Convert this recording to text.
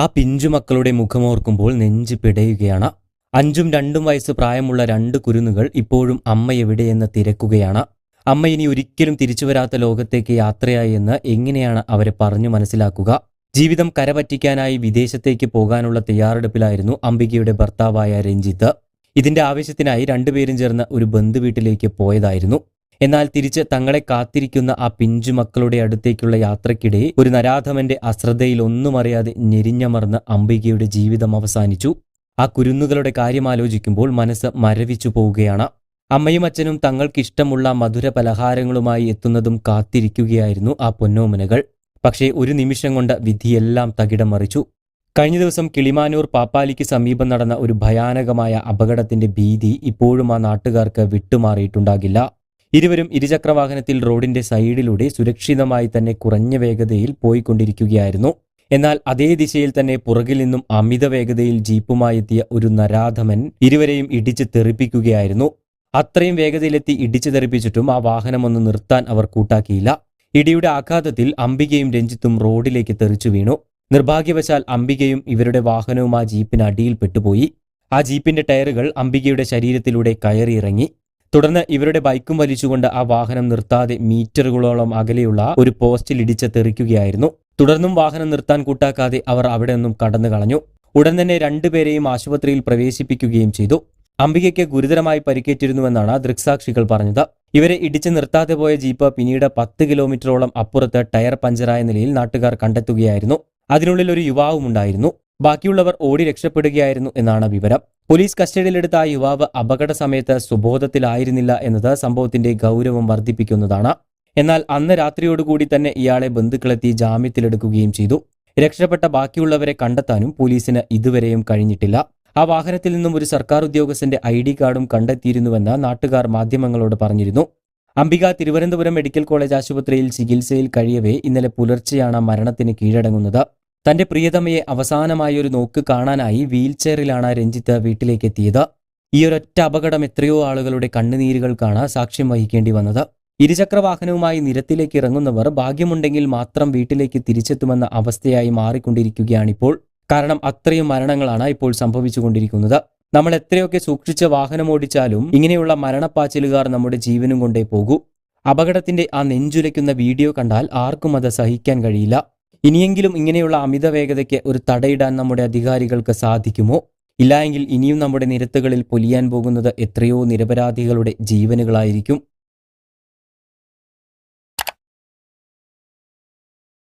ആ പിഞ്ചുമക്കളുടെ മുഖമോർക്കുമ്പോൾ നെഞ്ച് പിടയുകയാണ്. 5ഉം 2ഉം വയസ്സ് പ്രായമുള്ള 2 കുരുന്നുകൾ ഇപ്പോഴും അമ്മ എവിടെയെന്ന് തിരക്കുകയാണ്. അമ്മ ഇനി ഒരിക്കലും തിരിച്ചുവരാത്ത ലോകത്തേക്ക് യാത്രയായി എന്ന് എങ്ങനെയാണ് അവരെ പറഞ്ഞു മനസ്സിലാക്കുക? ജീവിതം കരപറ്റിക്കാനായി വിദേശത്തേക്ക് പോകാനുള്ള തയ്യാറെടുപ്പിലായിരുന്നു അംബികയുടെ ഭർത്താവായ രഞ്ജിത്ത്. ഇതിന്റെ ആവശ്യത്തിനായി 2 പേരും ചേർന്ന് ഒരു ബന്ധുവീട്ടിലേക്ക് പോയതായിരുന്നു. എന്നാൽ തിരിച്ച് തങ്ങളെ കാത്തിരിക്കുന്ന ആ പിഞ്ചുമക്കളുടെ അടുത്തേക്കുള്ള യാത്രക്കിടെ ഒരു നരാധമന്റെ അശ്രദ്ധയിൽ ഒന്നും അറിയാതെ ഞെരിഞ്ഞമർന്ന് അംബികയുടെ ജീവിതം അവസാനിച്ചു. ആ കുരുന്നുകളുടെ കാര്യം ആലോചിക്കുമ്പോൾ മനസ്സ് മരവിച്ചു പോവുകയാണ്. അമ്മയും അച്ഛനും തങ്ങൾക്കിഷ്ടമുള്ള മധുര പലഹാരങ്ങളുമായി എത്തുന്നതും കാത്തിരിക്കുകയായിരുന്നു ആ പൊന്നോമനകൾ. പക്ഷേ ഒരു നിമിഷം കൊണ്ട് വിധിയെല്ലാം തകിടം മറിച്ചു. കഴിഞ്ഞ ദിവസം കിളിമാനൂർ പാപ്പാലിക്ക് സമീപം നടന്ന ഒരു ഭയാനകമായ അപകടത്തിന്റെ ഭീതി ഇപ്പോഴും ആ നാട്ടുകാർക്ക് വിട്ടുമാറിയിട്ടുണ്ടാകില്ല. ഇരുവരും ഇരുചക്രവാഹനത്തിൽ റോഡിന്റെ സൈഡിലൂടെ സുരക്ഷിതമായി തന്നെ കുറഞ്ഞ വേഗതയിൽ പോയിക്കൊണ്ടിരിക്കുകയായിരുന്നു. എന്നാൽ അതേ ദിശയിൽ തന്നെ പുറകിൽ നിന്നും അമിത വേഗതയിൽ ജീപ്പുമായി എത്തിയ ഒരു നരാധമൻ ഇരുവരെയും ഇടിച്ച് തെറിപ്പിക്കുകയായിരുന്നു. അത്രയും വേഗതയിലെത്തി ഇടിച്ചു തെറിപ്പിച്ചിട്ടും ആ വാഹനമൊന്ന് നിർത്താൻ അവർ കൂട്ടാക്കിയില്ല. ഇടിയുടെ ആഘാതത്തിൽ അംബികയും രഞ്ജിത്തും റോഡിലേക്ക് തെറിച്ചു വീണു. നിർഭാഗ്യവശാൽ അംബികയും ഇവരുടെ വാഹനവും ആ ജീപ്പിന് അടിയിൽ പെട്ടുപോയി. ആ ജീപ്പിന്റെ ടയറുകൾ അംബികയുടെ ശരീരത്തിലൂടെ കയറിയിറങ്ങി. തുടർന്ന് ഇവരുടെ ബൈക്കും വലിച്ചുകൊണ്ട് ആ വാഹനം നിർത്താതെ മീറ്ററുകളോളം അകലെയുള്ള ഒരു പോസ്റ്റിൽ ഇടിച്ച് തെറിക്കുകയായിരുന്നു. തുടർന്നും വാഹനം നിർത്താൻ കൂട്ടാക്കാതെ അവർ അവിടെ നിന്നും കടന്നു കളഞ്ഞു. ഉടൻ തന്നെ 2 പേരെയും ആശുപത്രിയിൽ പ്രവേശിപ്പിക്കുകയും ചെയ്തു. അംബികയ്ക്ക് ഗുരുതരമായി പരിക്കേറ്റിരുന്നുവെന്നാണ് ദൃക്സാക്ഷികൾ പറഞ്ഞത്. ഇവരെ ഇടിച്ച് നിർത്താതെ പോയ ജീപ്പ് പിന്നീട് 10 കിലോമീറ്ററോളം അപ്പുറത്ത് ടയർ പഞ്ചറായ നിലയിൽ നാട്ടുകാർ കണ്ടെത്തുകയായിരുന്നു. അതിനുള്ളിൽ ഒരു യുവാവും ഉണ്ടായിരുന്നു. ബാക്കിയുള്ളവർ ഓടി രക്ഷപ്പെടുകയായിരുന്നു എന്നാണ് വിവരം. പോലീസ് കസ്റ്റഡിയിലെടുത്ത ആ യുവാവ് അപകട സമയത്ത് സുബോധത്തിലായിരുന്നില്ല എന്നത് സംഭവത്തിന്റെ ഗൗരവം വർദ്ധിപ്പിക്കുന്നതാണ്. എന്നാൽ അന്ന് രാത്രിയോടുകൂടി തന്നെ ഇയാളെ ബന്ധുക്കളെത്തി ജാമ്യത്തിലെടുക്കുകയും ചെയ്തു. രക്ഷപ്പെട്ട ബാക്കിയുള്ളവരെ കണ്ടെത്താനും പോലീസിന് ഇതുവരെയും കഴിഞ്ഞിട്ടില്ല. ആ വാഹനത്തിൽ നിന്നും ഒരു സർക്കാർ ഉദ്യോഗസ്ഥന്റെ ID കാർഡും കണ്ടെത്തിയിരുന്നുവെന്ന് നാട്ടുകാർ മാധ്യമങ്ങളോട് പറഞ്ഞിരുന്നു. അംബിക തിരുവനന്തപുരം മെഡിക്കൽ കോളേജ് ആശുപത്രിയിൽ ചികിത്സയിൽ കഴിയവേ ഇന്നലെ പുലർച്ചെയാണ് മരണത്തിന് കീഴടങ്ങുന്നത്. തന്റെ പ്രിയതമയെ അവസാനമായൊരു നോക്ക് കാണാനായി വീൽചെയറിലാണ് രഞ്ജിത്ത് വീട്ടിലേക്ക് എത്തിയത്. ഈ ഒരൊറ്റ അപകടം എത്രയോ ആളുകളുടെ കണ്ണുനീരുകൾക്കാണ് സാക്ഷ്യം വഹിക്കേണ്ടി വന്നത്. ഇരുചക്രവാഹനവുമായി നിരത്തിലേക്ക് ഇറങ്ങുന്നവർ ഭാഗ്യമുണ്ടെങ്കിൽ മാത്രം വീട്ടിലേക്ക് തിരിച്ചെത്തുമെന്ന അവസ്ഥയായി മാറിക്കൊണ്ടിരിക്കുകയാണിപ്പോൾ. കാരണം അത്രയും മരണങ്ങളാണ് ഇപ്പോൾ സംഭവിച്ചുകൊണ്ടിരിക്കുന്നത്. നമ്മൾ എത്രയൊക്കെ സൂക്ഷിച്ച് വാഹനമോടിച്ചാലും ഇങ്ങനെയുള്ള മരണപ്പാച്ചിലുകാർ നമ്മുടെ ജീവനും കൊണ്ടേ പോകൂ. അപകടത്തിന്റെ ആ നെഞ്ചുലയ്ക്കുന്ന വീഡിയോ കണ്ടാൽ ആർക്കും അത് സഹിക്കാൻ കഴിയില്ല. ഇനിയെങ്കിലും ഇങ്ങനെയുള്ള അമിത വേഗതയ്ക്ക് ഒരു തടയിടാൻ നമ്മുടെ അധികാരികൾക്ക് സാധിക്കുമോ? ഇല്ലായെങ്കിൽ ഇനിയും നമ്മുടെ നിരത്തുകളിൽ പൊലിയാൻ പോകുന്നത് എത്രയോ നിരപരാധികളുടെ ജീവനുകളായിരിക്കും.